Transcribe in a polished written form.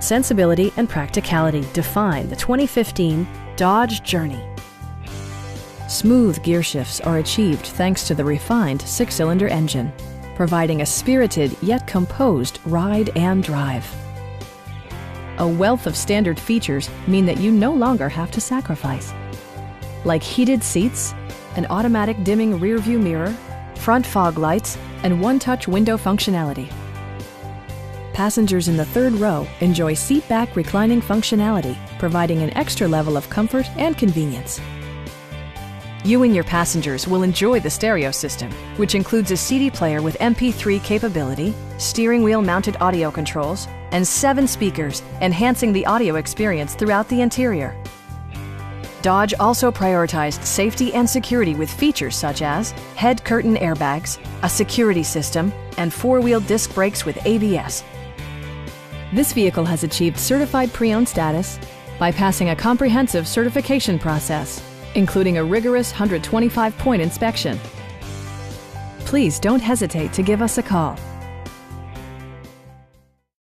sensibility and practicality define the 2015 Dodge Journey. Smooth gear shifts are achieved thanks to the refined 6-cylinder engine, providing a spirited yet composed ride and drive. A wealth of standard features mean that you no longer have to sacrifice, like heated seats, an automatic dimming rearview mirror, front fog lights, and one-touch window functionality. Passengers in the third row enjoy seat-back reclining functionality, providing an extra level of comfort and convenience. You and your passengers will enjoy the stereo system, which includes a CD player with MP3 capability, steering wheel mounted audio controls, and 7 speakers, enhancing the audio experience throughout the interior. Dodge also prioritized safety and security with features such as head curtain airbags, a security system, and 4-wheel disc brakes with ABS. This vehicle has achieved certified pre-owned status by passing a comprehensive certification process, including a rigorous 125-point inspection. Please don't hesitate to give us a call.